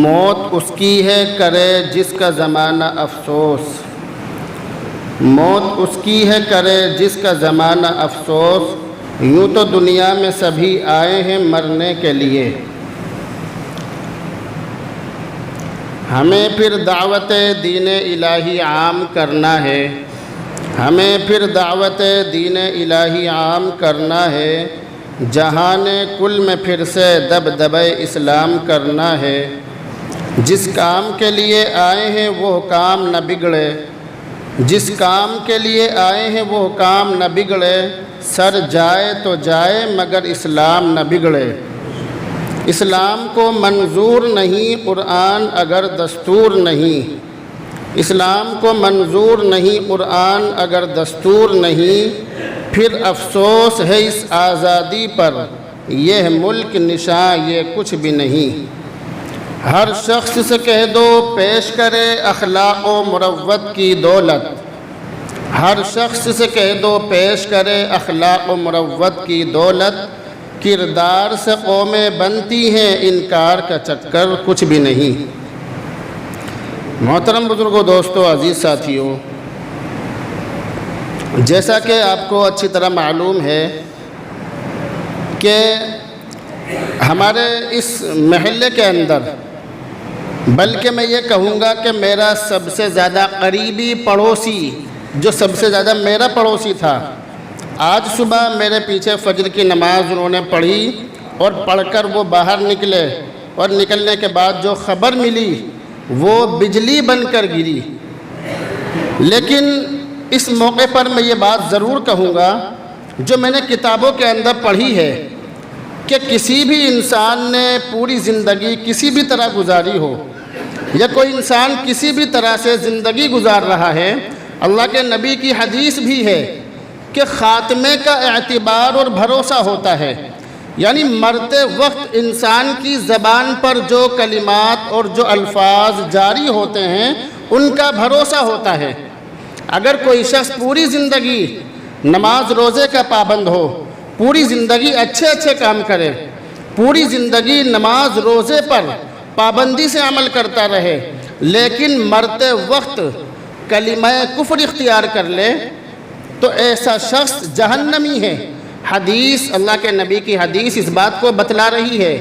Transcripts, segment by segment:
موت اس کی ہے کرے جس کا زمانہ افسوس، موت اس کی ہے کرے جس کا زمانہ افسوس، یوں تو دنیا میں سبھی آئے ہیں مرنے کے لیے، ہمیں پھر دعوت دین الہی عام کرنا ہے، ہمیں پھر دعوت دین الہی عام کرنا ہے، جہان کل میں پھر سے دبدبہ اسلام کرنا ہے، جس کام کے لیے آئے ہیں وہ کام نہ بگڑے، جس کام کے لیے آئے ہیں وہ کام نہ بگڑے، سر جائے تو جائے مگر اسلام نہ بگڑے، اسلام کو منظور نہیں قرآن اگر دستور نہیں، اسلام کو منظور نہیں قرآن اگر دستور نہیں، پھر افسوس ہے اس آزادی پر، یہ ملک نشاں یہ کچھ بھی نہیں، ہر شخص سے کہہ دو پیش کرے اخلاق و مروت کی دولت، ہر شخص سے کہہ دو پیش کرے اخلاق و مروت کی دولت، کردار سے قومیں بنتی ہیں انکار کا چکر کچھ بھی نہیں۔ محترم بزرگوں، دوستو، عزیز ساتھیوں، جیسا کہ آپ کو اچھی طرح معلوم ہے کہ ہمارے اس محلے کے اندر، بلکہ میں یہ کہوں گا کہ میرا سب سے زیادہ قریبی پڑوسی، جو سب سے زیادہ میرا پڑوسی تھا، آج صبح میرے پیچھے فجر کی نماز انہوں نے پڑھی اور پڑھ کر وہ باہر نکلے، اور نکلنے کے بعد جو خبر ملی وہ بجلی بن کر گری۔ لیکن اس موقع پر میں یہ بات ضرور کہوں گا جو میں نے کتابوں کے اندر پڑھی ہے کہ کسی بھی انسان نے پوری زندگی کسی بھی طرح گزاری ہو، یا کوئی انسان کسی بھی طرح سے زندگی گزار رہا ہے، اللہ کے نبی کی حدیث بھی ہے کہ خاتمے کا اعتبار اور بھروسہ ہوتا ہے، یعنی مرتے وقت انسان کی زبان پر جو کلمات اور جو الفاظ جاری ہوتے ہیں ان کا بھروسہ ہوتا ہے۔ اگر کوئی شخص پوری زندگی نماز روزے کا پابند ہو، پوری زندگی اچھے اچھے کام کرے، پوری زندگی نماز روزے پر پابندی سے عمل کرتا رہے، لیکن مرتے وقت کلمہ کفر اختیار کر لے تو ایسا شخص جہنمی ہے۔ حدیث، اللہ کے نبی کی حدیث اس بات کو بتلا رہی ہے۔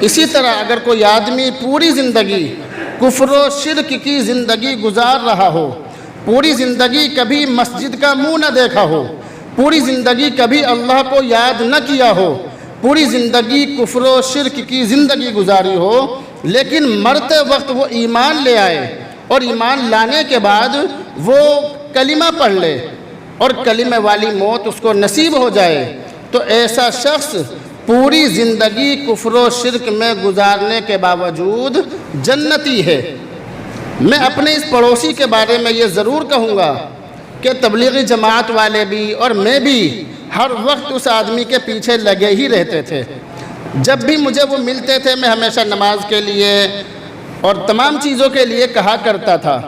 اسی طرح اگر کوئی آدمی پوری زندگی کفر و شرک کی زندگی گزار رہا ہو، پوری زندگی کبھی مسجد کا منہ نہ دیکھا ہو، پوری زندگی کبھی اللہ کو یاد نہ کیا ہو، پوری زندگی کفر و شرک کی زندگی گزاری ہو، لیکن مرتے وقت وہ ایمان لے آئے اور ایمان لانے کے بعد وہ کلمہ پڑھ لے اور کلمہ والی موت اس کو نصیب ہو جائے، تو ایسا شخص پوری زندگی کفر و شرک میں گزارنے کے باوجود جنتی ہے۔ میں اپنے اس پڑوسی کے بارے میں یہ ضرور کہوں گا کہ تبلیغی جماعت والے بھی اور میں بھی ہر وقت اس آدمی کے پیچھے لگے ہی رہتے تھے۔ جب بھی مجھے وہ ملتے تھے میں ہمیشہ نماز کے لیے اور تمام چیزوں کے لیے کہا کرتا تھا،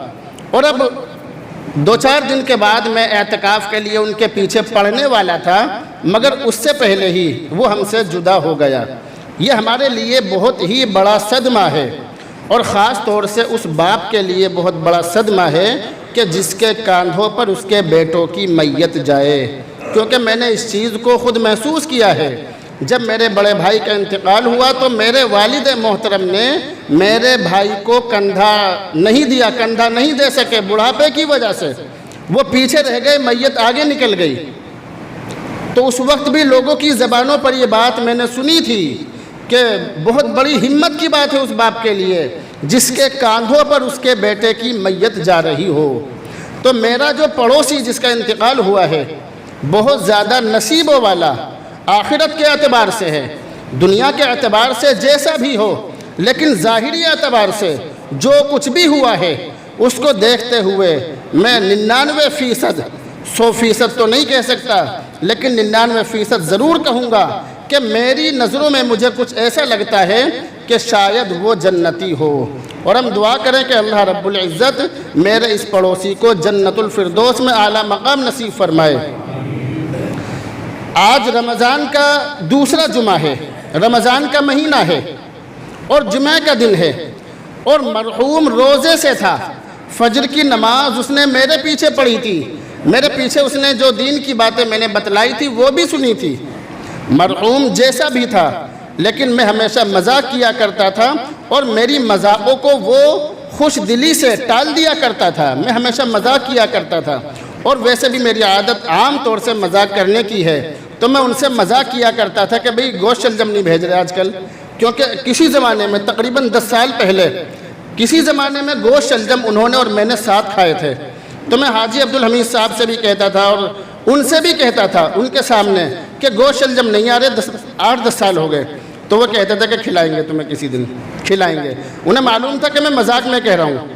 اور اب 2-4 دن کے بعد میں اعتکاف کے لیے ان کے پیچھے پڑھنے والا تھا، مگر اس سے پہلے ہی وہ ہم سے جدا ہو گیا۔ یہ ہمارے لیے بہت ہی بڑا صدمہ ہے، اور خاص طور سے اس باپ کے لیے بہت بڑا صدمہ ہے کہ جس کے کاندھوں پر اس کے بیٹوں کی میت جائے، کیونکہ میں نے اس چیز کو خود محسوس کیا ہے۔ جب میرے بڑے بھائی کا انتقال ہوا تو میرے والد محترم نے میرے بھائی کو کندھا نہیں دیا، کندھا نہیں دے سکے بڑھاپے کی وجہ سے، وہ پیچھے رہ گئے، میت آگے نکل گئی۔ تو اس وقت بھی لوگوں کی زبانوں پر یہ بات میں نے سنی تھی کہ بہت بڑی ہمت کی بات ہے اس باپ کے لیے جس کے کاندھوں پر اس کے بیٹے کی میت جا رہی ہو۔ تو میرا جو پڑوسی جس کا انتقال ہوا ہے بہت زیادہ نصیبوں والا آخرت کے اعتبار سے ہے، دنیا کے اعتبار سے جیسا بھی ہو، لیکن ظاہری اعتبار سے جو کچھ بھی ہوا ہے اس کو دیکھتے ہوئے میں 99% 100% تو نہیں کہہ سکتا، لیکن 99% ضرور کہوں گا کہ میری نظروں میں مجھے کچھ ایسا لگتا ہے کہ شاید وہ جنتی ہو، اور ہم دعا کریں کہ اللہ رب العزت میرے اس پڑوسی کو جنت الفردوس میں اعلیٰ مقام نصیب فرمائے۔ آج رمضان کا دوسرا جمعہ ہے، رمضان کا مہینہ ہے اور جمعہ کا دن ہے، اور مرحوم روزے سے تھا، فجر کی نماز اس نے میرے پیچھے پڑھی تھی، میرے پیچھے اس نے جو دین کی باتیں میں نے بتلائی تھی وہ بھی سنی تھی۔ مرحوم جیسا بھی تھا لیکن میں ہمیشہ مذاق کیا کرتا تھا اور میری مذاقوں کو وہ خوش دلی سے ٹال دیا کرتا تھا، میں ہمیشہ مذاق کیا کرتا تھا، اور ویسے بھی میری عادت عام طور سے مذاق کرنے کی ہے، تو میں ان سے مذاق کیا کرتا تھا کہ بھئی گوشت شلجم نہیں بھیج رہے آج کل، کیونکہ کسی زمانے میں تقریباً 10 سال پہلے کسی زمانے میں گوشت شلجم انہوں نے اور میں نے ساتھ کھائے تھے، تو میں حاجی عبدالحمید صاحب سے بھی کہتا تھا اور ان سے بھی کہتا تھا ان کے سامنے کہ گوشت شلجم نہیں آ رہے، 8-10 سال ہو گئے، تو وہ کہتے تھے کہ کھلائیں گے تمہیں کسی دن، کھلائیں گے، انہیں معلوم تھا کہ میں مذاق میں کہہ رہا ہوں۔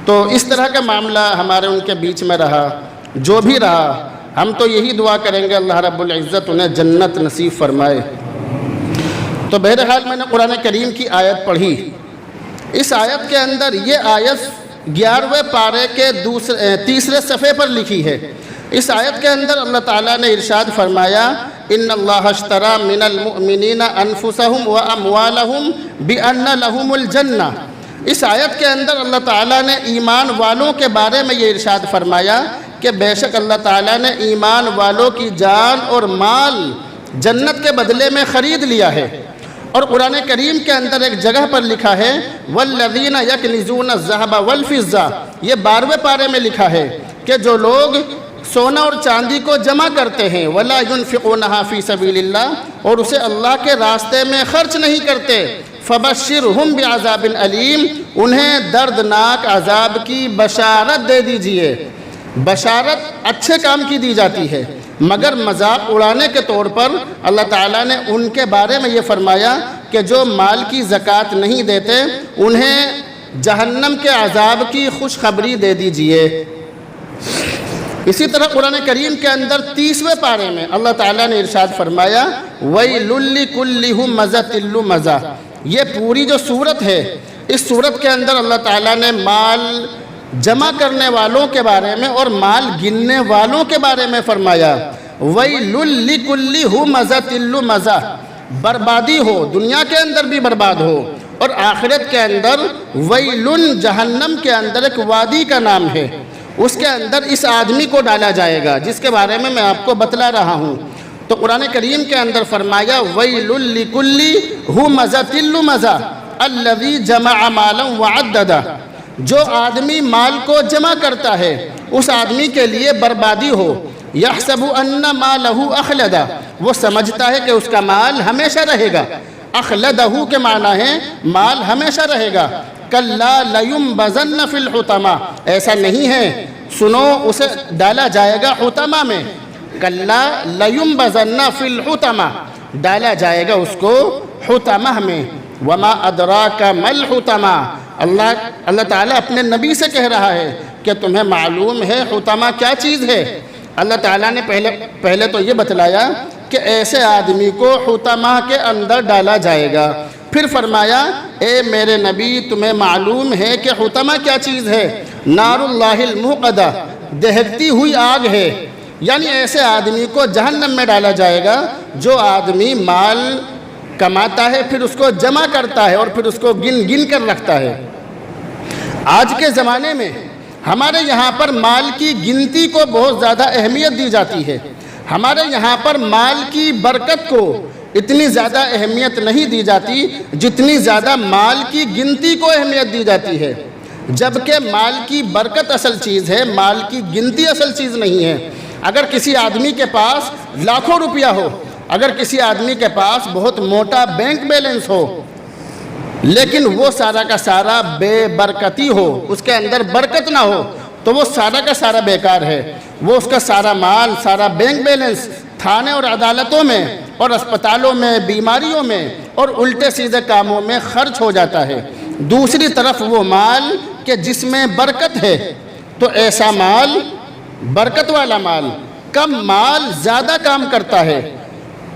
تو اس طرح کا معاملہ ہمارے ان کے بیچ میں رہا، جو بھی رہا، ہم تو یہی دعا کریں گے اللہ رب العزت انہیں جنت نصیب فرمائے۔ تو بہرحال میں نے قرآن کریم کی آیت پڑھی، اس آیت کے اندر یہ آیت 11ویں پارے کے تیسرے صفحے پر لکھی ہے۔ اس آیت کے اندر اللہ تعالیٰ نے ارشاد فرمایا ان اللہ اشترى من المؤمنین انفسهم واموالهم بان لهم الجنہ۔ اس آیت کے اندر اللہ تعالیٰ نے ایمان والوں کے بارے میں یہ ارشاد فرمایا کہ بے شک اللہ تعالیٰ نے ایمان والوں کی جان اور مال جنت کے بدلے میں خرید لیا ہے۔ اور قرآن کریم کے اندر ایک جگہ پر لکھا ہے والذین یکنزون الذھب والفضہ، یہ 12ویں پارے میں لکھا ہے کہ جو لوگ سونا اور چاندی کو جمع کرتے ہیں ولا ينفقونها فی سبیل اللہ، اور اسے اللہ کے راستے میں خرچ نہیں کرتے، فبشرہم بعذاب علیم، انہیں دردناک عذاب کی بشارت دے دیجئے۔ بشارت اچھے کام کی دی جاتی ہے، مگر مذاق اڑانے کے طور پر اللہ تعالیٰ نے ان کے بارے میں یہ فرمایا کہ جو مال کی زکوٰۃ نہیں دیتے انہیں جہنم کے عذاب کی خوشخبری دے دیجئے۔ اسی طرح قرآن کریم کے اندر 30ویں پارے میں اللہ تعالیٰ نے ارشاد فرمایا وَيْلٌ لِّكُلِّ ہُمَزَةٍ لُّمَزَةٍ۔ یہ پوری جو صورت ہے، اس صورت کے اندر اللہ تعالیٰ نے مال جمع کرنے والوں کے بارے میں اور مال گننے والوں کے بارے میں فرمایا وَيْلٌ لِّكُلِّ ہُمَزَةٍ لُّمَزَةٍ، بربادی ہو، دنیا کے اندر بھی برباد ہو اور آخرت کے اندر وَيْلٌ، جہنم کے اندر ایک وادی کا نام ہے، اس کے اندر اس آدمی کو ڈالا جائے گا جس کے بارے میں آپ کو بتلا رہا ہوں۔ تو قرآن کریم کے اندر فرمایا وَيْلٌ لِّكُلِّ ہُمَزَةٍ لُّمَزَةٍ الَّذِي جَمَعَ مَالًا وَعَدَّدَهُ، جو آدمی مال کو جمع کرتا ہے اس آدمی کے لیے بربادی ہو، يَحْسَبُ أَنَّ مَالَهُ أَخْلَدَهُ، وہ سمجھتا ہے کہ اس کا مال ہمیشہ رہے گا، اخلدہ کے معنی ہے مال ہمیشہ رہے گا، کَلَّا لَيُنبَذَنَّ فِي الْحُطَمَةِ، ایسا نہیں ہے، سنو اسے ڈالا جائے گا حطمہ میں، کَلَّا لَيُنبَذَنَّ فِي الْحُطَمَةِ، ڈالا جائے گا اس کو حطمہ میں، وَمَا أَدْرَاكَ مَا الْحُطَمَةِ، اللہ تعالیٰ اپنے نبی سے کہہ رہا ہے کہ تمہیں معلوم ہے حطمہ کیا چیز ہے؟ اللہ تعالیٰ نے پہلے تو یہ بتلایا کہ ایسے آدمی کو حطمہ کے اندر ڈالا جائے گا، پھر فرمایا اے میرے نبی تمہیں معلوم ہے کہ حطمہ کیا چیز ہے؟ نار اللہ الموقدہ، دہکتی ہوئی آگ ہے، یعنی ایسے آدمی کو جہنم میں ڈالا جائے گا جو آدمی مال کماتا ہے پھر اس کو جمع کرتا ہے اور پھر اس کو گن گن کر رکھتا ہے۔ آج کے زمانے میں ہمارے یہاں پر مال کی گنتی کو بہت زیادہ اہمیت دی جاتی ہے، ہمارے یہاں پر مال کی برکت کو اتنی زیادہ اہمیت نہیں دی جاتی جتنی زیادہ مال کی گنتی کو اہمیت دی جاتی ہے، جبکہ مال کی برکت اصل چیز ہے، مال کی گنتی اصل چیز نہیں ہے۔ اگر کسی آدمی کے پاس لاکھوں روپیہ ہو، اگر کسی آدمی کے پاس بہت موٹا بینک بیلنس ہو لیکن وہ سارا کا سارا بے برکتی ہو، اس کے اندر برکت نہ ہو، تو وہ سارا کا سارا بیکار ہے، وہ اس کا سارا مال، سارا بینک بیلنس تھانے اور عدالتوں میں اور اسپتالوں میں، بیماریوں میں اور الٹے سیدھے کاموں میں خرچ ہو جاتا ہے۔ دوسری طرف وہ مال کہ جس میں برکت ہے، تو ایسا مال، برکت والا مال، کم مال زیادہ کام کرتا ہے،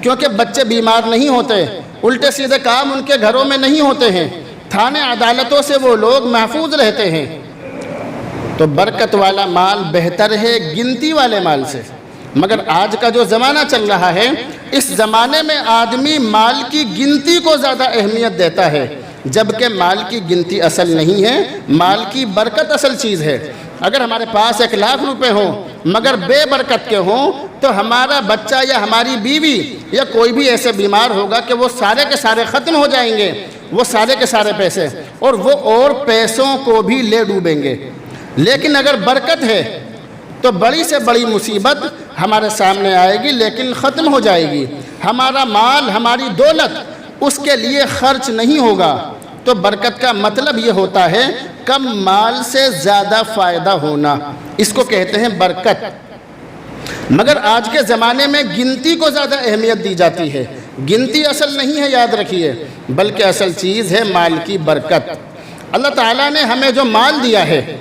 کیونکہ بچے بیمار نہیں ہوتے، الٹے سیدھے کام ان کے گھروں میں نہیں ہوتے ہیں، تھانے عدالتوں سے وہ لوگ محفوظ رہتے ہیں۔ تو برکت والا مال بہتر ہے گنتی والے مال سے، مگر آج کا جو زمانہ چل رہا ہے، اس زمانے میں آدمی مال کی گنتی کو زیادہ اہمیت دیتا ہے، جبکہ مال کی گنتی اصل نہیں ہے، مال کی برکت اصل چیز ہے۔ اگر ہمارے پاس 1,00,000 روپے ہوں مگر بے برکت کے ہوں تو ہمارا بچہ یا ہماری بیوی یا کوئی بھی ایسے بیمار ہوگا کہ وہ سارے کے سارے ختم ہو جائیں گے، وہ سارے کے سارے پیسے، اور وہ اور پیسوں کو بھی لے ڈوبیں گے۔ لیکن اگر برکت ہے تو بڑی سے بڑی مصیبت ہمارے سامنے آئے گی لیکن ختم ہو جائے گی۔ ہمارا مال، ہماری دولت اس کے لیے خرچ نہیں ہوگا۔ تو برکت کا مطلب یہ ہوتا ہے کم مال سے زیادہ فائدہ ہونا، اس کو کہتے ہیں برکت۔ مگر آج کے زمانے میں گنتی کو زیادہ اہمیت دی جاتی ہے۔ گنتی اصل نہیں ہے، یاد رکھیے، بلکہ اصل چیز ہے مال کی برکت۔ اللہ تعالیٰ نے ہمیں جو مال دیا ہے،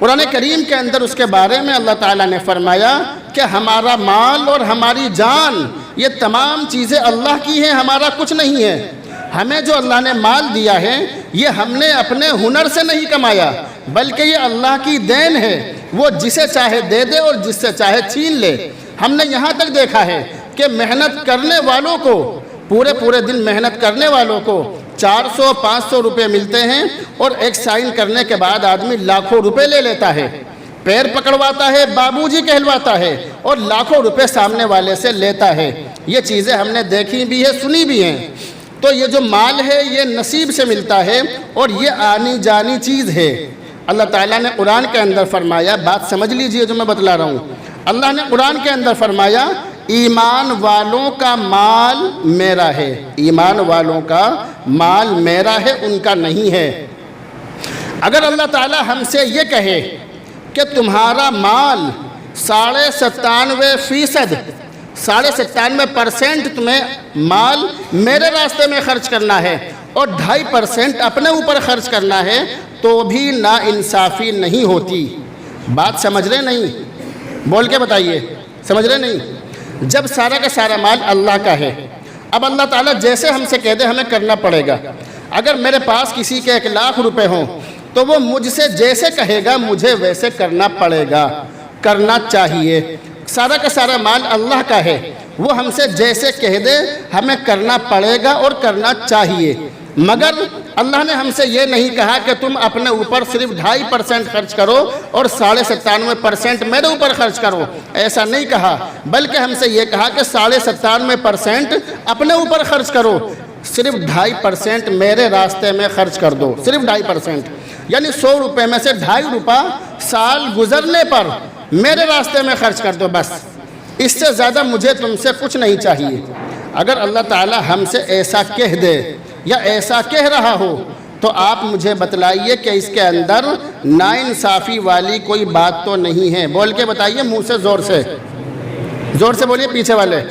قرآن کریم کے اندر اس کے بارے میں اللہ تعالیٰ نے فرمایا کہ ہمارا مال اور ہماری جان یہ تمام چیزیں اللہ کی ہیں، ہمارا کچھ نہیں ہے۔ ہمیں جو اللہ نے مال دیا ہے یہ ہم نے اپنے ہنر سے نہیں کمایا، بلکہ یہ اللہ کی دین ہے، وہ جسے چاہے دے دے اور جس سے چاہے چھین لے۔ ہم نے یہاں تک دیکھا ہے کہ محنت کرنے والوں کو، پورے دن محنت کرنے والوں کو 400-500 روپے ملتے ہیں، اور ایک سائن کرنے کے بعد آدمی لاکھوں روپے لے لیتا ہے، پیر پکڑواتا ہے، بابو جی کہلواتا ہے، اور لاکھوں روپے سامنے والے سے لیتا ہے۔ یہ چیزیں ہم نے دیکھی بھی ہے، سنی بھی ہیں۔ تو یہ جو مال ہے یہ نصیب سے ملتا ہے اور یہ آنی جانی چیز ہے۔ اللہ تعالیٰ نے قرآن کے اندر فرمایا، بات سمجھ لیجئے جو میں بتلا رہا ہوں، اللہ نے قرآن کے اندر فرمایا ایمان والوں کا مال میرا ہے، ایمان والوں کا مال میرا ہے، ان کا نہیں ہے۔ اگر اللہ تعالیٰ ہم سے یہ کہے کہ تمہارا مال 97.5% تمہیں مال میرے راستے میں خرچ کرنا ہے اور 2.5% اپنے اوپر خرچ کرنا ہے، تو بھی ناانصافی نہیں ہوتی۔ بات سمجھ رہے نہیں؟ بول کے بتائیے، سمجھ رہے نہیں؟ جب سارا کا سارا مال اللہ کا ہے، اب اللہ تعالیٰ جیسے ہم سے کہہ دے ہمیں کرنا پڑے گا۔ اگر میرے پاس کسی کے 1,00,000 روپے ہوں تو وہ مجھ سے جیسے کہے گا مجھے ویسے کرنا پڑے گا، کرنا چاہیے۔ سارا کا سارا مال اللہ کا ہے، وہ ہم سے جیسے کہہ دے ہمیں کرنا پڑے گا اور کرنا چاہیے۔ مگر اللہ نے ہم سے یہ نہیں کہا کہ تم اپنے اوپر صرف 2.5% خرچ کرو اور 97.5% میرے اوپر خرچ کرو، ایسا نہیں کہا، بلکہ ہم سے یہ کہا کہ 97.5% اپنے اوپر خرچ کرو، صرف 2.5% میرے راستے میں خرچ کر دو، صرف 2.5%، یعنی 100 روپے میں سے 2.5 روپے سال گزرنے پر میرے راستے میں خرچ کر دو، بس اس سے زیادہ مجھے تم سے کچھ نہیں چاہیے۔ اگر اللہ تعالیٰ ہم سے ایسا کہہ دے یا ایسا کہہ رہا ہو تو آپ مجھے بتلائیے کہ اس کے اندر ناانصافی والی کوئی بات تو نہیں ہے۔ بول کے بتائیے، منہ سے، زور سے بولیے، پیچھے والے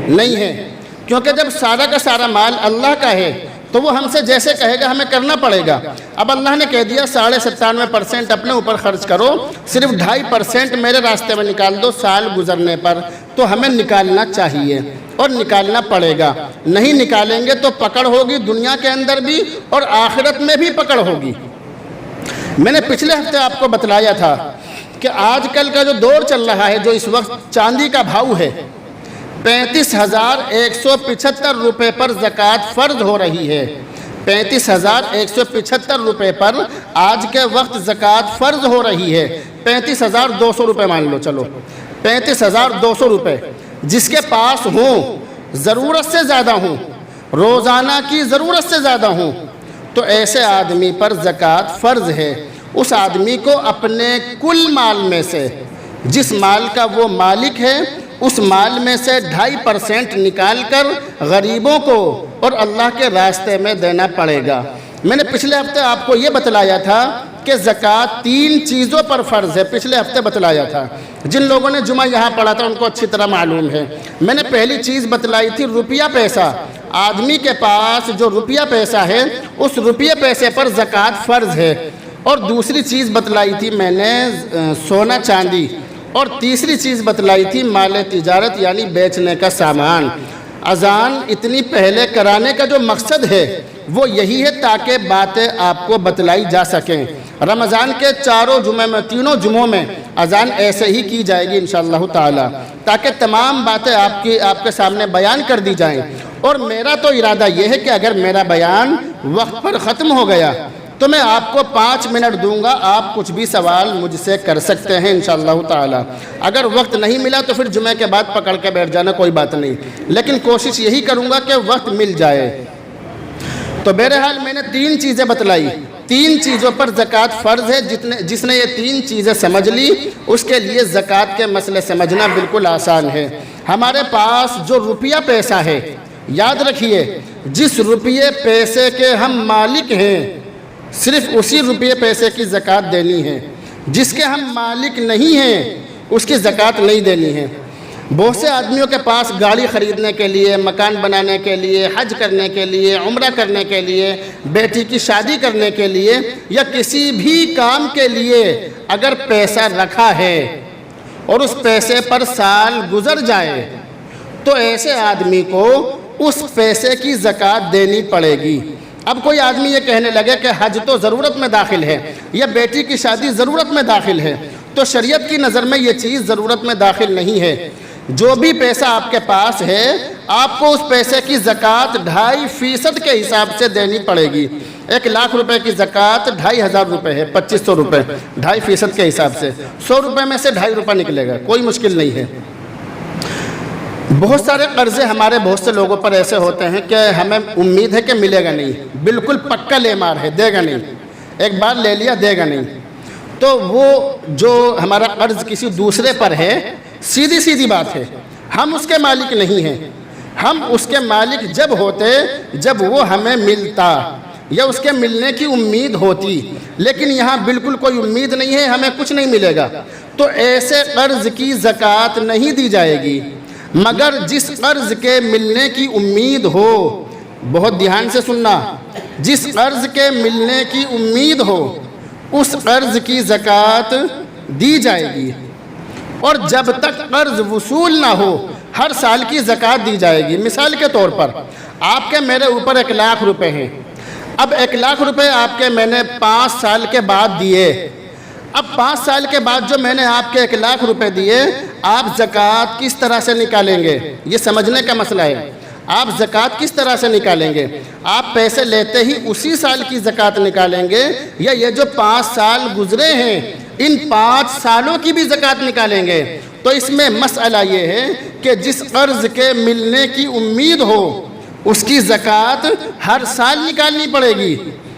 نہیں ہے، کیونکہ جب سارا کا سارا مال اللہ کا ہے تو وہ ہم سے جیسے کہے گا ہمیں کرنا پڑے گا۔ اب اللہ نے کہہ دیا 97.5% اپنے اوپر خرچ کرو، صرف 2.5% میرے راستے میں نکال دو سال گزرنے پر، تو ہمیں نکالنا چاہیے اور نکالنا پڑے گا۔ نہیں نکالیں گے تو پکڑ ہوگی دنیا کے اندر بھی اور آخرت میں بھی پکڑ ہوگی۔ میں نے پچھلے ہفتے آپ کو بتلایا تھا کہ آج کل کا جو دور چل رہا ہے، جو اس وقت چاندی کا بھاؤ ہے، 35,175 روپے پر زکوٰۃ فرض ہو رہی ہے۔ 35,175 روپے پر آج کے وقت زکوٰۃ فرض ہو رہی ہے۔ 35,200 روپے مان لو، چلو 35,200 روپے جس کے پاس ہوں، ضرورت سے زیادہ ہوں، روزانہ کی ضرورت سے زیادہ ہوں، تو ایسے آدمی پر زکوٰۃ فرض ہے۔ اس آدمی کو اپنے کل مال میں سے، جس مال کا وہ مالک ہے، اس مال میں سے 2.5% نکال کر غریبوں کو اور اللہ کے راستے میں دینا پڑے گا۔ میں نے پچھلے ہفتے آپ کو یہ بتلایا تھا کہ زکوٰۃ 3 چیزوں پر فرض ہے، پچھلے ہفتے بتلایا تھا۔ جن لوگوں نے جمعہ یہاں پڑھا تھا ان کو اچھی طرح معلوم ہے۔ میں نے پہلی چیز بتلائی تھی روپیہ پیسہ، آدمی کے پاس جو روپیہ پیسہ ہے اس روپیہ پیسے پر زکوٰۃ فرض ہے۔ اور دوسری چیز بتلائی تھی میں نے سونا چاندی، اور تیسری چیز بتلائی تھی مال تجارت یعنی بیچنے کا سامان۔ اذان اتنی پہلے کرانے کا جو مقصد ہے وہ یہی ہے تاکہ باتیں آپ کو بتلائی جا سکیں۔ رمضان کے 4 جمعے میں، 3 جمعوں میں اذان ایسے ہی کی جائے گی انشاءاللہ تعالی، تاکہ تمام باتیں آپ کے سامنے بیان کر دی جائیں۔ اور میرا تو ارادہ یہ ہے کہ اگر میرا بیان وقت پر ختم ہو گیا تو میں آپ کو 5 منٹ دوں گا، آپ کچھ بھی سوال مجھ سے کر سکتے ہیں انشاءاللہ تعالی۔ اگر وقت نہیں ملا تو پھر جمعہ کے بعد پکڑ کے بیٹھ جانا، کوئی بات نہیں، لیکن کوشش یہی کروں گا کہ وقت مل جائے۔ تو بہرحال میں نے 3 چیزیں بتلائی، 3 چیزوں پر زکوٰۃ فرض ہے۔ جس نے یہ 3 چیزیں سمجھ لی اس کے لیے زکوٰۃ کے مسئلے سمجھنا بالکل آسان ہے۔ ہمارے پاس جو روپیہ پیسہ ہے، یاد رکھیے جس روپیے پیسے کے ہم مالک ہیں صرف اسی روپیے پیسے کی زکوٰۃ دینی ہے، جس کے ہم مالک نہیں ہیں اس کی زکوٰۃ نہیں دینی ہے۔ بہت سے آدمیوں کے پاس گاڑی خریدنے کے لیے، مکان بنانے کے لیے، حج کرنے کے لیے، عمرہ کرنے کے لیے، بیٹی کی شادی کرنے کے لیے یا کسی بھی کام کے لیے اگر پیسہ رکھا ہے اور اس پیسے پر سال گزر جائے تو ایسے آدمی کو اس پیسے کی زکوٰۃ دینی پڑے گی۔ اب کوئی آدمی یہ کہنے لگے کہ حج تو ضرورت میں داخل ہے یا بیٹی کی شادی ضرورت میں داخل ہے، تو شریعت کی نظر میں یہ چیز ضرورت میں داخل نہیں ہے۔ جو بھی پیسہ آپ کے پاس ہے آپ کو اس پیسے کی زکوٰۃ 2.5% کے حساب سے دینی پڑے گی۔ 1 لاکھ روپے کی زکوٰۃ 2,500 روپے ہے، 2500 روپے 2.5% کے حساب سے 100 روپے میں سے 2.5 روپے نکلے گا، کوئی مشکل نہیں ہے۔ بہت سارے قرضے ہمارے بہت سے لوگوں پر ایسے ہوتے ہیں کہ ہمیں امید ہے کہ ملے گا نہیں، بالکل پکا لے مار ہے، دے گا نہیں، ایک بار لے لیا دے گا نہیں۔ تو وہ جو ہمارا قرض کسی دوسرے پر ہے، سیدھی بات ہے ہم اس کے مالک نہیں ہیں، ہم اس کے مالک جب ہوتے جب وہ ہمیں ملتا یا اس کے ملنے کی امید ہوتی، لیکن یہاں بالکل کوئی امید نہیں ہے، ہمیں کچھ نہیں ملے گا، تو ایسے قرض کی زکوٰۃ نہیں دی جائے گی۔ مگر جس قرض کے ملنے کی امید ہو، بہت دھیان سے سننا، جس قرض کے ملنے کی امید ہو اس قرض کی زکوٰۃ دی جائے گی، اور جب تک قرض وصول نہ ہو ہر سال کی زکوٰۃ دی جائے گی۔ مثال کے طور پر آپ کے میرے اوپر 1 لاکھ روپے ہیں، اب 1 لاکھ روپے آپ کے میں نے 5 سال کے بعد دیے، اب 5 سال کے بعد جو میں نے آپ کے 1 لاکھ روپے دیے آپ زکوٰۃ کس طرح سے نکالیں گے، یہ سمجھنے کا مسئلہ ہے۔ آپ زکوٰۃ کس طرح سے نکالیں گے؟ آپ پیسے لیتے ہی اسی سال کی زکوٰۃ نکالیں گے یا یہ جو 5 سال گزرے ہیں ان 5 سالوں کی بھی زکوٰۃ نکالیں گے؟ تو اس میں مسئلہ یہ ہے کہ جس قرض کے ملنے کی امید ہو اس کی زکوٰۃ ہر سال نکالنی پڑے گی۔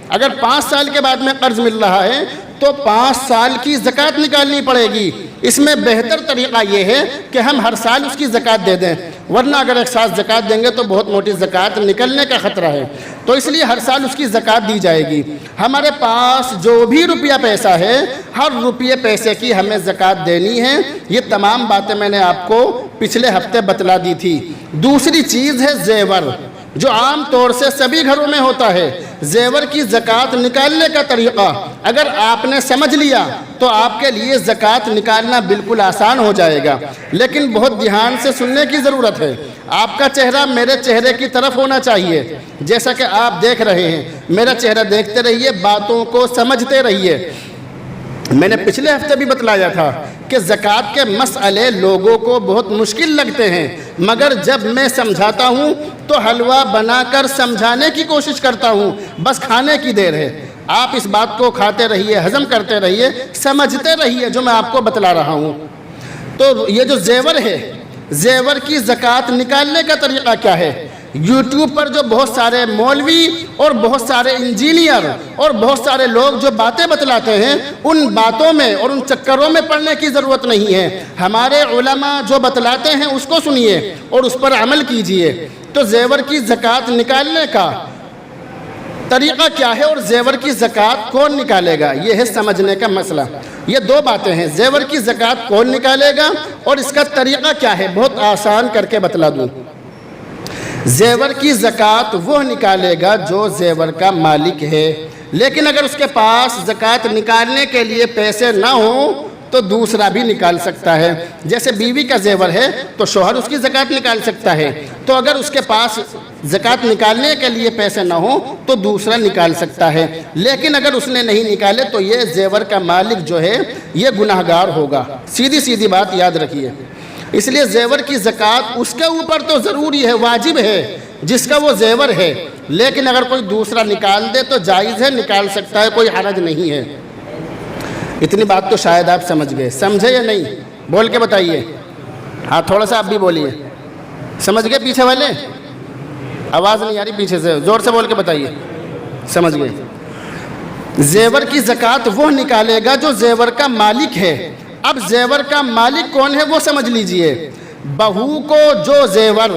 اگر 5 سال کے بعد میں قرض مل رہا ہے تو 5 سال کی زکوٰۃ نکالنی پڑے گی۔ اس میں بہتر طریقہ یہ ہے کہ ہم ہر سال اس کی زکوٰۃ دے دیں، ورنہ اگر ایک ساتھ زکوٰۃ دیں گے تو بہت موٹی زکوٰۃ نکلنے کا خطرہ ہے، تو اس لیے ہر سال اس کی زکوٰۃ دی جائے گی۔ ہمارے پاس جو بھی روپیہ پیسہ ہے ہر روپیے پیسے کی ہمیں زکوٰۃ دینی ہے۔ یہ تمام باتیں میں نے آپ کو پچھلے ہفتے بتلا دی تھی۔ دوسری چیز ہے زیور، جو عام طور سے سبھی گھروں میں ہوتا ہے۔ زیور کی زکوٰۃ نکالنے کا طریقہ اگر آپ نے سمجھ لیا تو آپ کے لیے زکوٰۃ نکالنا بالکل آسان ہو جائے گا، لیکن بہت دھیان سے سننے کی ضرورت ہے۔ آپ کا چہرہ میرے چہرے کی طرف ہونا چاہیے، جیسا کہ آپ دیکھ رہے ہیں، میرا چہرہ دیکھتے رہیے، باتوں کو سمجھتے رہیے۔ میں نے پچھلے ہفتے بھی بتلایا تھا کہ زکوٰۃ کے مسئلے لوگوں کو بہت مشکل لگتے ہیں، مگر جب میں سمجھاتا ہوں تو حلوہ بنا کر سمجھانے کی کوشش کرتا ہوں، بس کھانے کی دیر ہے۔ آپ اس بات کو کھاتے رہیے، ہضم کرتے رہیے، سمجھتے رہیے جو میں آپ کو بتلا رہا ہوں۔ تو یہ جو زیور ہے، زیور کی زکوٰۃ نکالنے کا طریقہ کیا ہے؟ یوٹیوب پر جو بہت سارے مولوی اور بہت سارے انجینئر اور بہت سارے لوگ جو باتیں بتلاتے ہیں، ان باتوں میں اور ان چکروں میں پڑنے کی ضرورت نہیں ہے۔ ہمارے علماء جو بتلاتے ہیں اس کو سنیے اور اس پر عمل کیجئے۔ تو زیور کی زکوٰۃ نکالنے کا طریقہ کیا ہے اور زیور کی زکوٰۃ کون نکالے گا، یہ ہے سمجھنے کا مسئلہ۔ یہ 2 باتیں ہیں، زیور کی زکوٰۃ کون نکالے گا اور اس کا طریقہ کیا ہے، بہت آسان کر کے بتلا دوں۔ زیور کی زکوٰۃ وہ نکالے گا جو زیور کا مالک ہے، لیکن اگر اس کے پاس زکوٰۃ نکالنے کے لیے پیسے نہ ہوں تو دوسرا بھی نکال سکتا ہے۔ جیسے بیوی کا زیور ہے تو شوہر اس کی زکوٰۃ نکال سکتا ہے، تو اگر اس کے پاس زکوٰۃ نکالنے کے لیے پیسے نہ ہوں تو دوسرا نکال سکتا ہے، لیکن اگر اس نے نہیں نکالے تو یہ زیور کا مالک جو ہے یہ گناہگار ہوگا۔ سیدھی بات یاد رکھیے۔ اس لیے زیور کی زکوٰۃ اس کے اوپر تو ضروری ہے، واجب ہے، جس کا وہ زیور ہے، لیکن اگر کوئی دوسرا نکال دے تو جائز ہے، نکال سکتا ہے، کوئی حرج نہیں ہے۔ اتنی بات تو شاید آپ سمجھ گئے، سمجھے یا نہیں؟ بول کے بتائیے۔ ہاں تھوڑا سا آپ بھی بولیے، سمجھ گئے پیچھے والے؟ آواز نہیں آ رہی پیچھے سے، زور سے بول کے بتائیے، سمجھ گئے؟ زیور کی زکوٰۃ وہ نکالے گا جو زیور کا مالک ہے۔ اب زیور کا مالک کون ہے وہ سمجھ لیجئے۔ بہو کو جو زیور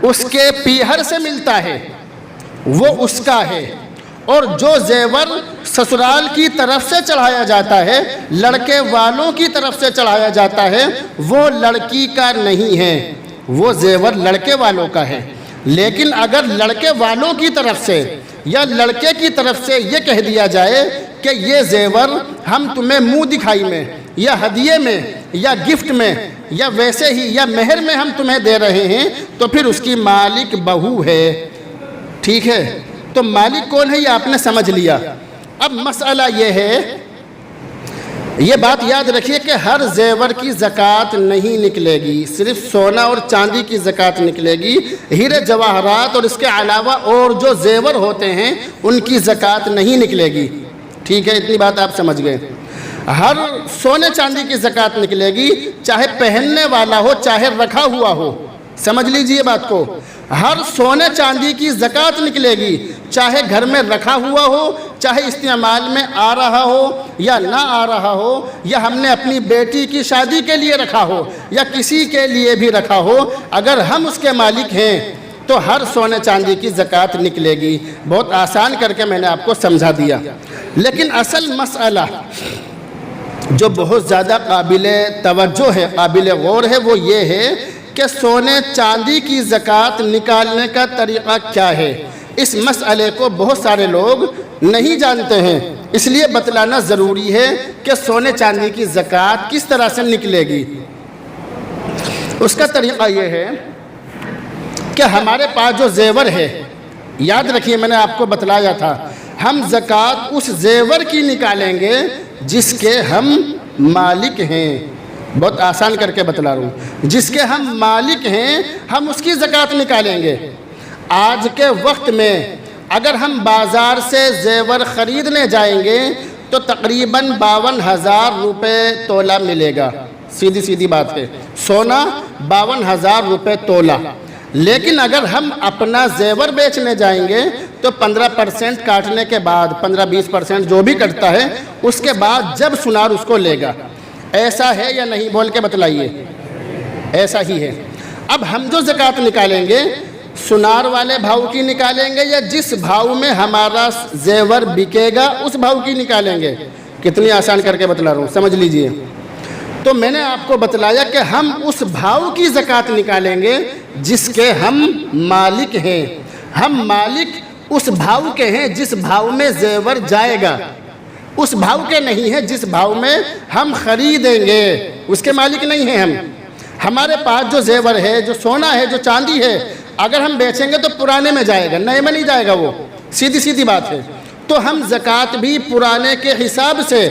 اس کے پیہر سے ملتا ہے وہ اس کا ہے، اور جو زیور سسرال کی طرف سے چڑھایا جاتا ہے، لڑکے والوں کی طرف سے چڑھایا جاتا ہے، وہ لڑکی کا نہیں ہے، وہ زیور لڑکے والوں کا ہے۔ لیکن اگر لڑکے والوں کی طرف سے یا لڑکے کی طرف سے یہ کہہ دیا جائے کہ یہ زیور ہم تمہیں منہ دکھائی میں یا ہدیے میں یا گفٹ میں یا ویسے ہی یا مہر میں ہم تمہیں دے رہے ہیں، تو پھر اس کی مالک بہو ہے، ٹھیک ہے؟ تو مالک کون ہے یہ آپ نے سمجھ لیا۔ اب مسئلہ یہ ہے، یہ بات یاد رکھیے کہ ہر زیور کی زکوٰۃ نہیں نکلے گی، صرف سونا اور چاندی کی زکوٰۃ نکلے گی۔ ہیرے جواہرات اور اس کے علاوہ اور جو زیور ہوتے ہیں ان کی زکوٰۃ نہیں نکلے گی، ٹھیک ہے؟ اتنی بات آپ سمجھ گئے۔ ہر سونے چاندی کی زکوٰۃ نکلے گی، چاہے پہننے والا ہو چاہے رکھا ہوا ہو، سمجھ لیجئے بات کو۔ ہر سونے چاندی کی زکوٰۃ نکلے گی، چاہے گھر میں رکھا ہوا ہو، چاہے استعمال میں آ رہا ہو یا نہ آ رہا ہو، یا ہم نے اپنی بیٹی کی شادی کے لیے رکھا ہو یا کسی کے لیے بھی رکھا ہو، اگر ہم اس کے مالک ہیں تو ہر سونے چاندی کی زکوٰۃ نکلے گی۔ بہت آسان کر کے میں نے آپ کو سمجھا دیا۔ لیکن اصل مسئلہ جو بہت زیادہ قابل توجہ ہے، قابل غور ہے، وہ یہ ہے کہ سونے چاندی کی زکوٰۃ نکالنے کا طریقہ کیا ہے۔ اس مسئلے کو بہت سارے لوگ نہیں جانتے ہیں، اس لیے بتلانا ضروری ہے کہ سونے چاندی کی زکوٰۃ کس طرح سے نکلے گی۔ اس کا طریقہ یہ ہے کہ ہمارے پاس جو زیور ہے، یاد رکھیے میں نے آپ کو بتلایا تھا، ہم زکوٰۃ اس زیور کی نکالیں گے جس کے ہم مالک ہیں۔ بہت آسان کر کے بتلا رہا ہوں، جس کے ہم مالک ہیں ہم اس کی زکوٰۃ نکالیں گے۔ آج کے وقت میں اگر ہم بازار سے زیور خریدنے جائیں گے تو تقریباً 52,000 روپے تولہ ملے گا، سیدھی سیدھی بات ہے، سونا 52,000 روپے تولہ۔ لیکن اگر ہم اپنا زیور بیچنے جائیں گے تو 15% کاٹنے کے بعد، 15-20% جو بھی کٹتا ہے، اس کے بعد جب سنار اس کو لے گا۔ ایسا ہے یا نہیں بول کے بتلائیے؟ ایسا ہی ہے۔ اب ہم جو زکوٰۃ نکالیں گے سنار والے بھاؤ کی نکالیں گے یا جس بھاؤ میں ہمارا زیور بکے گا اس بھاؤ کی نکالیں گے؟ کتنی آسان کر کے بتلا رہا ہوں، سمجھ لیجئے۔ تو میں نے آپ کو بتلایا کہ ہم اس بھاؤ کی زکوٰۃ نکالیں گے جس کے ہم مالک ہیں۔ ہم مالک اس بھاؤ کے ہیں جس بھاؤ میں زیور جائے گا، اس بھاؤ کے نہیں ہیں جس بھاؤ میں ہم خریدیں گے، اس کے مالک نہیں ہیں ہم۔ ہمارے پاس جو زیور ہے، جو سونا ہے، جو چاندی ہے، اگر ہم بیچیں گے تو پرانے میں جائے گا، نئے میں نہیں جائے گا، وہ سیدھی سیدھی بات ہے۔ تو ہم زکوٰۃ بھی پرانے کے حساب سے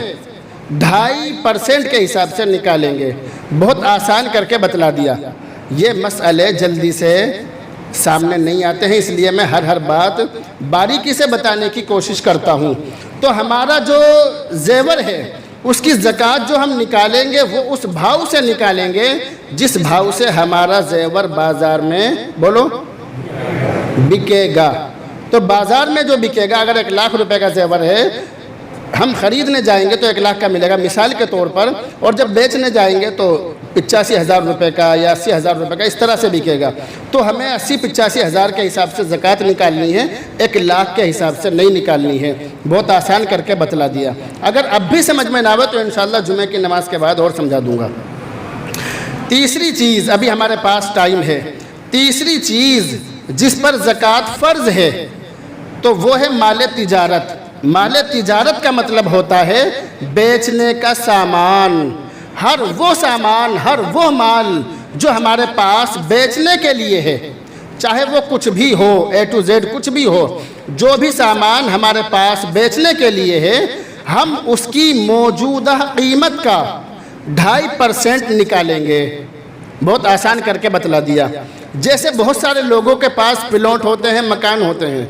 2.5% کے حساب سے نکالیں گے۔ بہت آسان کر کے بتلا دیا۔ یہ مسئلے جلدی سے سامنے نہیں آتے ہیں، اس لیے میں ہر بات باریکی سے بتانے کی کوشش کرتا ہوں۔ تو ہمارا جو زیور ہے اس کی زکوٰۃ جو ہم نکالیں گے وہ اس بھاؤ سے نکالیں گے جس بھاؤ سے ہمارا زیور بازار میں بولو بکے گا۔ تو بازار میں جو بکے گا، اگر 1 لاکھ روپے کا زیور ہے، ہم خریدنے جائیں گے تو 1 لاکھ کا ملے گا مثال کے طور پر، اور جب بیچنے جائیں گے تو 85,000 روپے کا یا 80,000 روپے کا اس طرح سے بکے گا۔ تو ہمیں 80-85,000 کے حساب سے زکوٰۃ نکالنی ہے، 1 لاکھ کے حساب سے نہیں نکالنی ہے۔ بہت آسان کر کے بتلا دیا۔ اگر اب بھی سمجھ میں نہ آئے تو انشاءاللہ جمعہ کی نماز کے بعد اور سمجھا دوں گا۔ تیسری چیز، ابھی ہمارے پاس ٹائم ہے، تیسری چیز جس پر زکوٰۃ فرض ہے تو وہ ہے مال تجارت۔ مال تجارت کا مطلب ہوتا ہے بیچنے کا سامان، ہر وہ سامان، ہر وہ مال جو ہمارے پاس بیچنے کے لیے ہے، چاہے وہ کچھ بھی ہو، A to Z کچھ بھی ہو، جو بھی سامان ہمارے پاس بیچنے کے لیے ہے، ہم اس کی موجودہ قیمت کا 2.5% نکالیں گے۔ بہت آسان کر کے بتلا دیا۔ جیسے بہت سارے لوگوں کے پاس پلاٹ ہوتے ہیں، مکان ہوتے ہیں،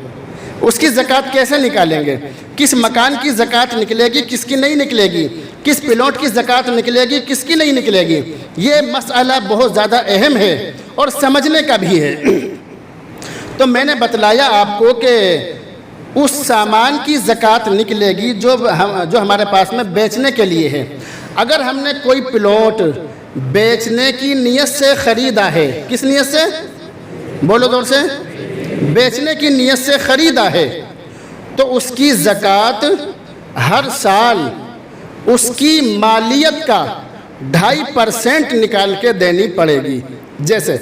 اس کی زکوٰۃ کیسے نکالیں گے؟ کس مکان کی زکوٰۃ نکلے گی، کس کی نہیں نکلے گی، کس پلاٹ کی زکوٰۃ نکلے گی، کس کی نہیں نکلے گی، یہ مسئلہ بہت زیادہ اہم ہے اور سمجھنے کا بھی ہے۔ تو میں نے بتلایا آپ کو کہ اس سامان کی زکوٰۃ نکلے گی جو ہمارے پاس میں بیچنے کے لیے ہے۔ اگر ہم نے کوئی پلاٹ بیچنے کی نیت سے خریدا ہے، کس نیت سے؟ بولو زور سے۔ بیچنے کی نیت سے خریدا ہے تو اس کی زکوٰۃ ہر سال اس کی مالیت کا 2.5% نکال کے دینی پڑے گی۔ جیسے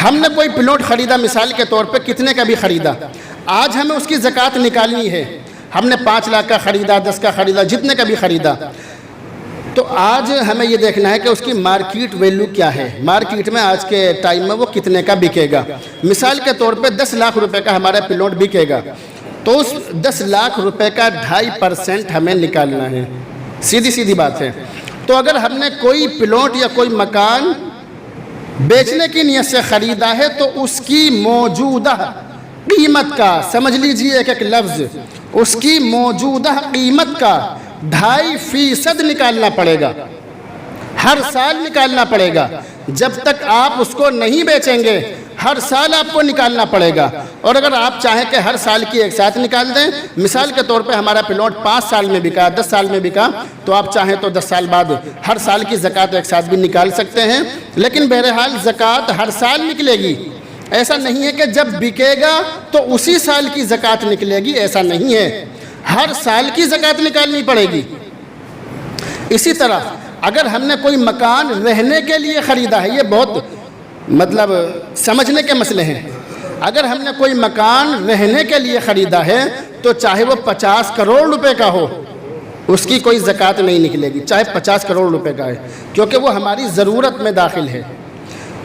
ہم نے کوئی پلاٹ خریدا، مثال کے طور پہ کتنے کا بھی خریدا، آج ہمیں اس کی زکوٰۃ نکالنی ہے۔ ہم نے 5 لاکھ کا خریدا، 10 کا خریدا، جتنے کا بھی خریدا، تو آج ہمیں یہ دیکھنا ہے کہ اس کی مارکیٹ ویلیو کیا ہے، مارکیٹ میں آج کے ٹائم میں وہ کتنے کا بکے گا۔ مثال کے طور پہ 10 لاکھ روپے کا ہمارا پلاٹ بکے گا تو اس 10 لاکھ روپے کا 2.5% ہمیں نکالنا ہے۔ سیدھی بات ہے۔ تو اگر ہم نے کوئی پلاٹ یا کوئی مکان بیچنے کی نیت سے خریدا ہے تو اس کی موجودہ قیمت کا، سمجھ لیجئے ایک لفظ، اس کی موجودہ قیمت کا 2.5% نکالنا پڑے گا، ہر سال نکالنا پڑے گا۔ جب تک آپ اس کو نہیں بیچیں گے ہر سال آپ کو نکالنا پڑے گا۔ اور اگر آپ چاہیں کہ ہر سال کی ایک ساتھ نکال دیں، مثال کے طور پہ ہمارا پلاٹ 5 سال میں بکا، 10 سال میں بکا، تو آپ چاہیں تو 10 سال بعد ہر سال کی زکوٰۃ ایک ساتھ بھی نکال سکتے ہیں۔ لیکن بہرحال زکوٰۃ ہر سال نکلے گی، ایسا نہیں ہے کہ جب بکے گا تو اسی سال کی زکوٰۃ نکلے گی، ایسا نہیں ہے، ہر سال کی زکوٰۃ نکالنی پڑے گی۔ اسی طرح اگر ہم نے کوئی مکان رہنے کے لیے خریدا ہے، یہ بہت سمجھنے کے مسئلے ہیں۔ اگر ہم نے کوئی مکان رہنے کے لیے خریدا ہے تو چاہے وہ 50 کروڑ روپے کا ہو، اس کی کوئی زکوٰۃ نہیں نکلے گی، چاہے 50 کروڑ روپے کا ہے، کیونکہ وہ ہماری ضرورت میں داخل ہے۔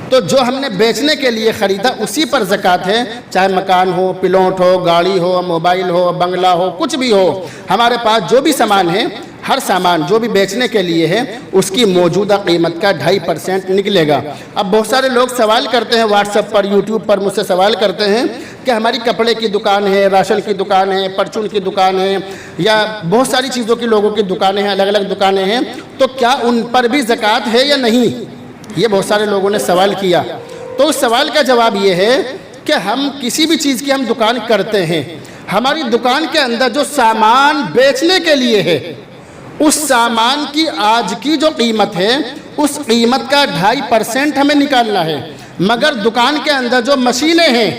تو جو ہم نے بیچنے کے لیے خریدا اسی پر زکوٰۃ ہے، چاہے مکان ہو، پلاٹ ہو، گاڑی ہو، موبائل ہو، بنگلہ ہو، کچھ بھی ہو، ہمارے پاس جو بھی سامان ہے، ہر سامان جو بھی بیچنے کے لیے ہے اس کی موجودہ قیمت کا 2.5% نکلے گا۔ اب بہت سارے لوگ سوال کرتے ہیں واٹس ایپ پر، یوٹیوب پر مجھ سے سوال کرتے ہیں کہ ہماری کپڑے کی دکان ہے، راشن کی دکان ہے، پرچون کی دکان ہے، یا بہت ساری چیزوں کی لوگوں کی دکانیں ہیں، الگ الگ دکانیں ہیں، تو کیا ان پر بھی زکوٰۃ ہے یا نہیں؟ یہ بہت سارے لوگوں نے سوال کیا۔ تو اس سوال کا جواب یہ ہے کہ ہم کسی بھی چیز کی ہم دکان کرتے ہیں، ہماری دکان کے اندر جو سامان بیچنے کے لیے ہے اس سامان کی آج کی جو قیمت ہے اس قیمت کا 2.5% ہمیں نکالنا ہے۔ مگر دکان کے اندر جو مشینیں ہیں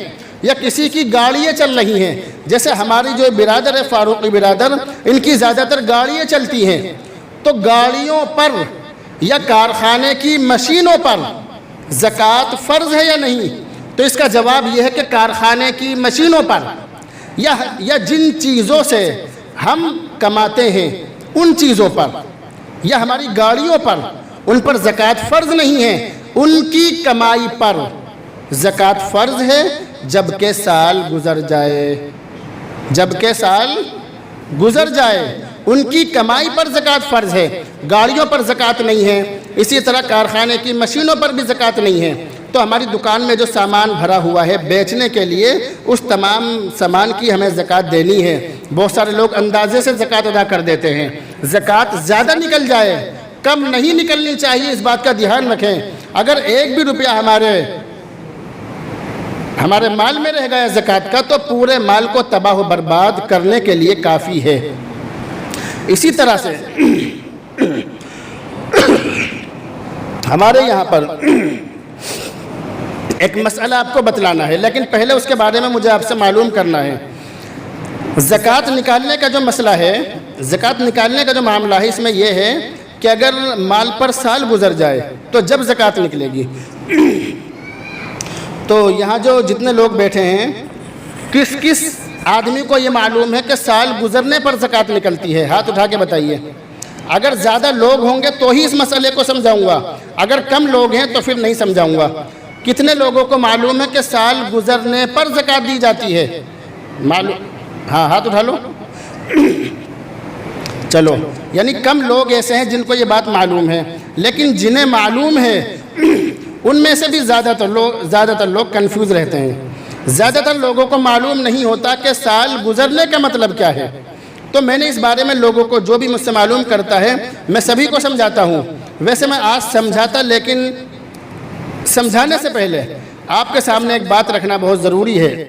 یا کسی کی گاڑیاں چل رہی ہیں، جیسے ہماری جو برادر ہے فاروقی برادر، ان کی زیادہ تر گاڑیاں چلتی ہیں، تو گاڑیوں پر یا کارخانے کی مشینوں پر زکوٰۃ فرض ہے یا نہیں؟ تو اس کا جواب یہ ہے کہ کارخانے کی مشینوں پر یا جن چیزوں سے ہم کماتے ہیں ان چیزوں پر یا ہماری گاڑیوں پر، ان پر زکوٰۃ فرض نہیں ہے، ان کی کمائی پر زکوٰۃ فرض ہے جبکہ سال گزر جائے، جبکہ سال گزر جائے ان کی کمائی پر زکوٰۃ فرض ہے، گاڑیوں پر زکوٰۃ نہیں ہے۔ اسی طرح کارخانے کی مشینوں پر بھی زکوٰۃ نہیں ہے۔ تو ہماری دکان میں جو سامان بھرا ہوا ہے بیچنے کے لیے، اس تمام سامان کی ہمیں زکوٰۃ دینی ہے۔ بہت سارے لوگ اندازے سے زکوٰۃ ادا کر دیتے ہیں، زکوٰۃ زیادہ نکل جائے، کم نہیں نکلنی چاہیے، اس بات کا دھیان رکھیں۔ اگر 1 بھی روپیہ ہمارے مال میں رہ گیا زکوٰۃ کا تو پورے مال کو تباہ و برباد کرنے کے لیے کافی ہے۔ اسی طرح سے ہمارے یہاں پر ایک مسئلہ آپ کو بتلانا ہے، لیکن پہلے اس کے بارے میں مجھے آپ سے معلوم کرنا ہے۔ زکوٰۃ نکالنے کا جو مسئلہ ہے، زکوٰۃ نکالنے کا جو معاملہ ہے، اس میں یہ ہے کہ اگر مال پر سال گزر جائے تو جب زکوٰۃ نکلے گی۔ تو یہاں جو جتنے لوگ بیٹھے ہیں، کس آدمی کو یہ معلوم ہے کہ سال گزرنے پر زکوٰۃ نکلتی ہے؟ ہاتھ اٹھا کے بتائیے۔ اگر زیادہ لوگ ہوں گے تو ہی اس مسئلے کو سمجھاؤں گا، اگر کم لوگ ہیں تو پھر نہیں سمجھاؤں گا۔ کتنے لوگوں کو معلوم ہے کہ سال گزرنے پر زکوٰۃ دی جاتی ہے؟ معلوم؟ ہاں ہاتھ اٹھا لو۔ چلو، یعنی کم لوگ ایسے ہیں جن کو یہ بات معلوم ہے، لیکن جنہیں معلوم ہے ان میں سے بھی زیادہ تر لوگ کنفیوز رہتے ہیں۔ زیادہ تر لوگوں کو معلوم نہیں ہوتا کہ سال گزرنے کا مطلب کیا ہے۔ تو میں نے اس بارے میں لوگوں کو جو بھی مجھ سے معلوم کرتا ہے میں سبھی کو سمجھاتا ہوں۔ ویسے میں آج سمجھاتا، لیکن سمجھانے سے پہلے آپ کے سامنے ایک بات رکھنا بہت ضروری ہے۔